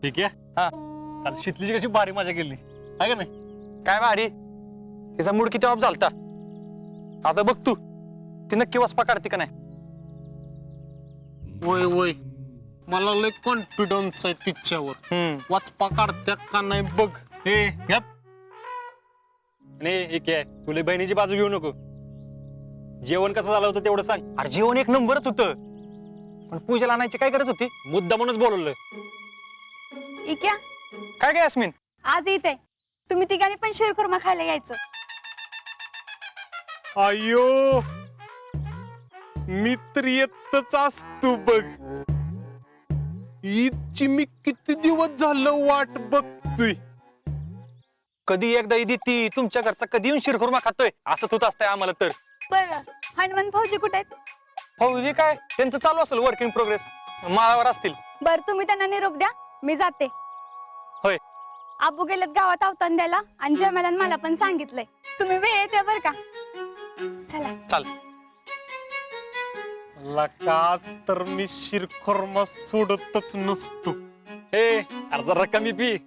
ठीक आहे हा. काल शितलीची कशी भारी मजा केली आहे का नाही? काय भारी तिचा मूड किती ऑफ झालता. आता बघ तू ती नक्की वसपा काढते का नाही. वय वय मला लय कॉन्फिडन्स आहे तिच्यावर. वाचपा काढत्या का नाही बघ. ए गप. आणि एक आहे तुला बहिणीची बाजू घेऊ नको. जेवण कसं झालं होतं तेवढं सांग. अरे जेवण एक नंबरच होतं पण पूजेला आणायची काय गरज होती. मुद्दा म्हणूनच बोलवलं. इक्या काय काय यास्मिन. आज येते तुम्ही तिघांनी पण शिरखुर्मा खायला यायचं. अयो मित्र येतच असतो बघ. ईदची मी किती दिवस झालं वाट बघतोय. कधी एकदा ईद ती तुमच्या घरचा कधी येऊन शिरखुर्मा खातोय असं होत असतंय आम्हाला तर. बरं हनुमान भाऊजी कुठे आहेत? फौजी काय त्यांचं चालू असेल वर्क इन प्रोग्रेस माळावर असतील. बरं तुम्ही त्यांना निरोप द्या मी जाते. होय. आबू गेलेत गावात अवतान द्यायला आणि जमेलान मला पण सांगितलंय तुम्ही वेळ येते बरं का. चला चाल. लकाच तर मी शिरखुर्मा सोडतच नसतो. ए अरे जरा कमी पी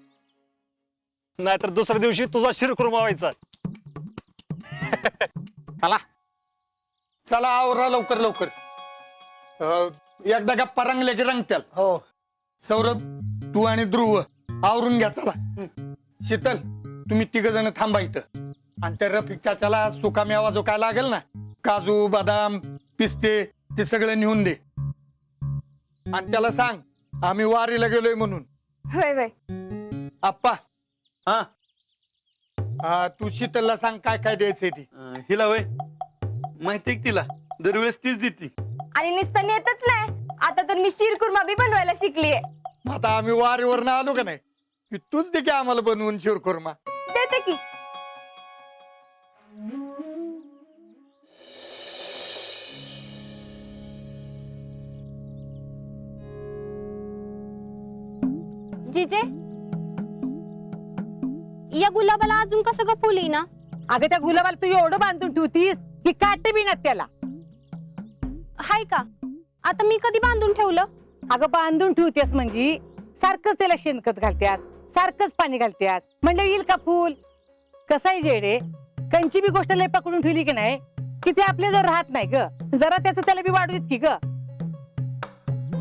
नाहीतर दुसऱ्या दिवशी तुझा शिरखुर्मा व्हायचा. चला चला आवरा लवकर लवकर. एकदा गप्पा रंगल्या की रंगत्याल. हो सौरभ तू आणि ध्रुव आवरून घ्या. चला शीतल तुम्ही तिघ जण थांबा इथं आणि त्या रफिक चाचाला सुका मेवा जो काय लागेल ना काजू बदाम पिस्ते ते सगळं नेऊन दे आणि त्याला सांग आम्ही वारीला गेलोय म्हणून. होय होय. आप्पा हा तू शीतलला सांग काय काय द्यायचंय ती. हिला वय माहितीये तिला दरवेळेस तीच देती. आणि नुसतं नेतच नाही आता तर मी शिरखुर्मा बी बनवायला शिकलीये. आता आम्ही वारीवरनं आलो का नाही की तूच दे की आम्हाला बनवून शिरखुर्मा. देते की. जिजे या गुलाबाला अजून कसं ग फुली ना. अगं त्या गुलाबाला तू एवढं बांधून ठेवतीस की काटे बिनात त्याला. हाय का आता मी कधी बांधून ठेवलं. अगं बांधून ठेवतेस म्हणजे सारखंच त्याला शेणखत घालत्यास सारखंच पाणी घालत्यास म्हणजे येईल का फुल. कसं आहे जेडे कंची बी गोष्ट लय पकडून ठेवली की नाही की ते आपले जर राहत नाही ग. जरा त्याचं त्याला बी वाढू देत की ग.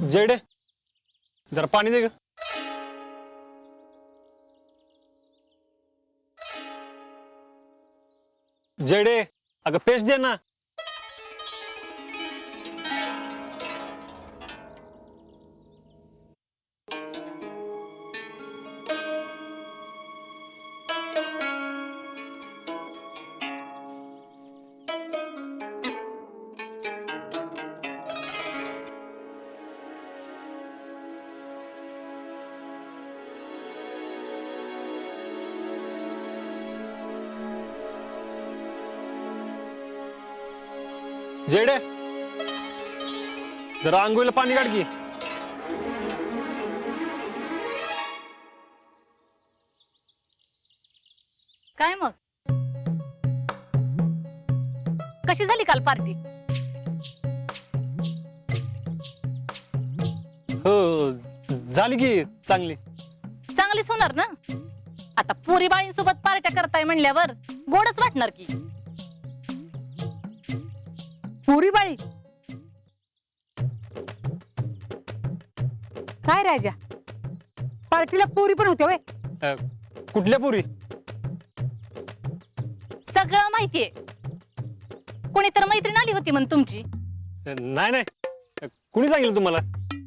जेडे जरा पाणी दे ग. जेडे अगं पेस्ट दे ना. जेडे जरा आंघोळीला पाणी काढ की. काय मग कशी झाली काल पार्टी. हो झाली की चांगली. चांगलीच होणार ना. आता पोरी बाळींसोबत पार्ट्या करताय म्हणल्यावर गोडच वाटणार की. पुरी बाळी काय राजा पार्टीला पुरी पण होते. कुठल्या पुरी. सगळं माहितीये. कोणी तर मैत्रीण आली होती म्हण तुमची. नाही नाही कुणी सांगितलं तुम्हाला.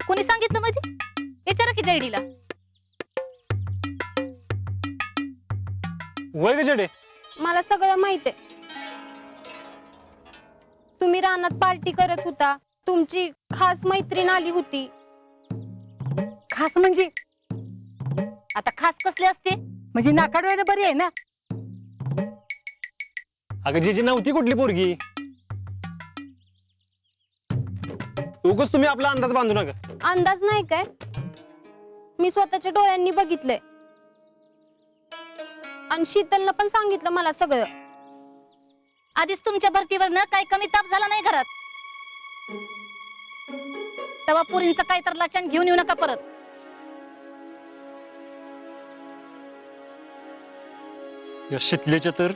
कोणी सांगितलं म्हणजे विचारा की जयडीला. वय ग जेडे. मला सगळं माहितीये. तुम्ही रानात पार्टी करत होता तुमची खास मैत्रीण आली होती. खास म्हणजे आता खास कसले असते. म्हणजे नाकाडवायला बरी आहे ना. अगं जी नव्हती कुठली पोरगी. उगाच तुम्ही आपला अंदाज बांधू नका. अंदाज नाही काय मी स्वतःच्या डोळ्यांनी बघितलंय आणि शीतलनं पण सांगितलं मला सगळं. आधीच तुमच्या भरतीवर ना काही कमी ताप झाला नाही घरात. तेव्हा पुरींचं काय तर लक्षण घेऊन येऊ नका परत. या शितल्याच्या तर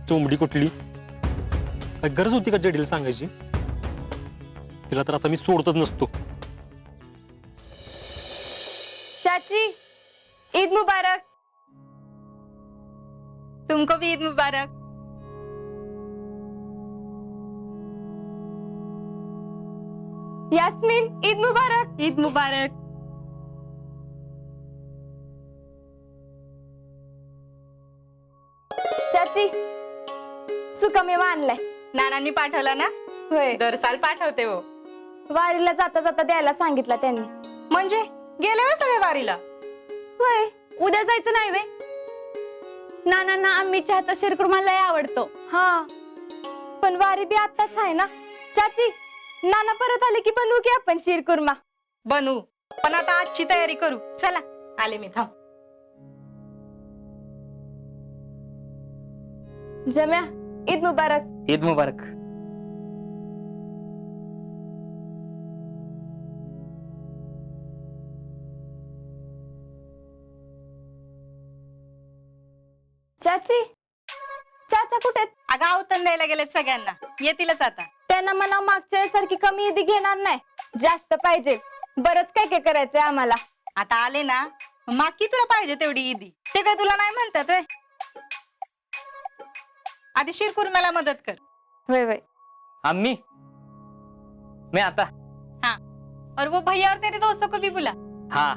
चोंबडी कुठली काय गरज होती का जडीला सांगायची? तिला तर आता मी सोडतच नसतो. चाची ईद मुबारक. तुमको भी ईद मुबारक. यास्मीन ईद मुबारक. ईद मुबारक. चाची सुकामेवा आणलाय. नानांनी पाठवला ना? होय, दर साल पाठवते हो. वारीला जाता जाता द्यायला सांगितलं त्यांनी. म्हणजे गेले हो सगळे वारीला? होय, उद्या जायचं नाही वे? नानांना आम्ही चहाचा शिरकुर्मा लय आवडतो. हा पण वारी बी आताच आहे ना. चाची नाना परत आले की बनवू की आपण शिरकुर्मा. बनवू, पण आता आजची तयारी करू. चला आले मी, थांब. जम्या ईद मुबारक. ईद मुबारक. चाची चाचा कुठे आहेत? अगं आवतन द्यायला गेलेत सगळ्यांना, येतीलच आता. त्यांना म्हणा मागच्या सारखी कमी ईदी घेणार नाही, जास्त पाहिजे. बरंच काय काय करायचंय आम्हाला. आता आले ना, माग की तुला पाहिजे तेवढी ईदी. ते काय तुला नाही म्हणतात व्हय? आधी शिरकुर्म्याला मदत कर. होय होय. अम्मी मैं आता. हाँ, और वो भैया और तेरे दोस्तों को भी बुला. हाँ.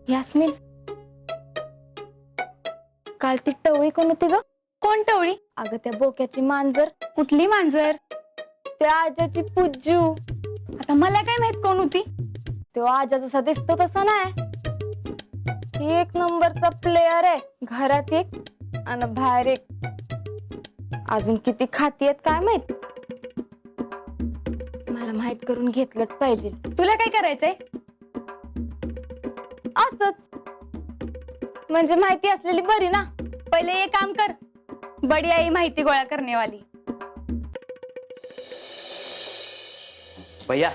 यास्मीन काल ती टवळी कोण होती ग? कोण टवळी? अगं त्या बोक्याची मांजर, कुठली मांजर? त्या आजाची पुज्जू. आता मला काय माहित कोण होती? तो आजा जसा दिसतो तसा नाही. एक नंबरचा प्लेयर आहे. घरात एक आणि बाहेर एक. अजून किती खाती आहेत काय माहित. मला माहित करून घेतलंच पाहिजे. तुला काय करायचंय? असंच म्हणजे माहिती असलेली बरी ना. पहिले एक काम कर, बडी आई माहिती गोळा करने वाली. भैया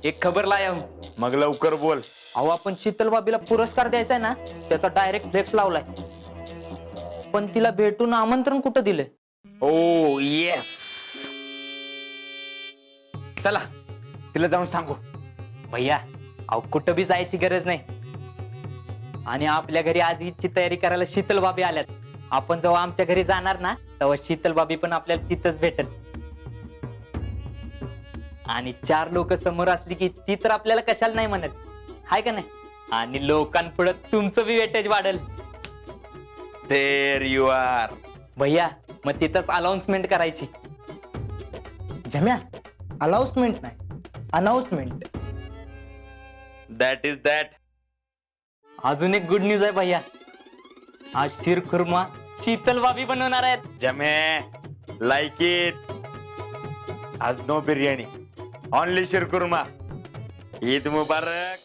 एक खबर लाया हूं. मग लवकर बोल. अहो आपण शीतल बाबीला पुरस्कार द्यायचा आहे ना, त्याचा डायरेक्ट फ्लेक्स लावलाय. पण तिला भेटून आमंत्रण कुठं दिलंय? ओ येस, चला तिला जाऊन सांगू. भैया अहो कुठं बी जायची गरज नाही. आणि आपल्या घरी आज ईदची तयारी करायला शीतल बाबी आल्यात. आपण जेव्हा आमच्या घरी जाणार ना, तेव्हा शीतल बाबी पण आपल्याला तिथंच भेटेल. आणि 4 लोक समोर असली की ती तर आपल्याला कशाला नाही म्हणत, हाय का नाही? आणि लोकांपुढे तुमचं बी वेटेज वाढेल. There you are. भैया मग तिथंच अनाउन्समेंट करायची. जम्या अनाउन्समेंट नाही, अनाउन्समेंट. That is that. अजून एक गुड न्यूज आहे भैया. आज शिरखुर्मा शीतल बाबी बनवणार आहेत. जमे लाईक इट. आज नो बिर्याणी, ओनली शिरकुर्मा. ईद मुबारक.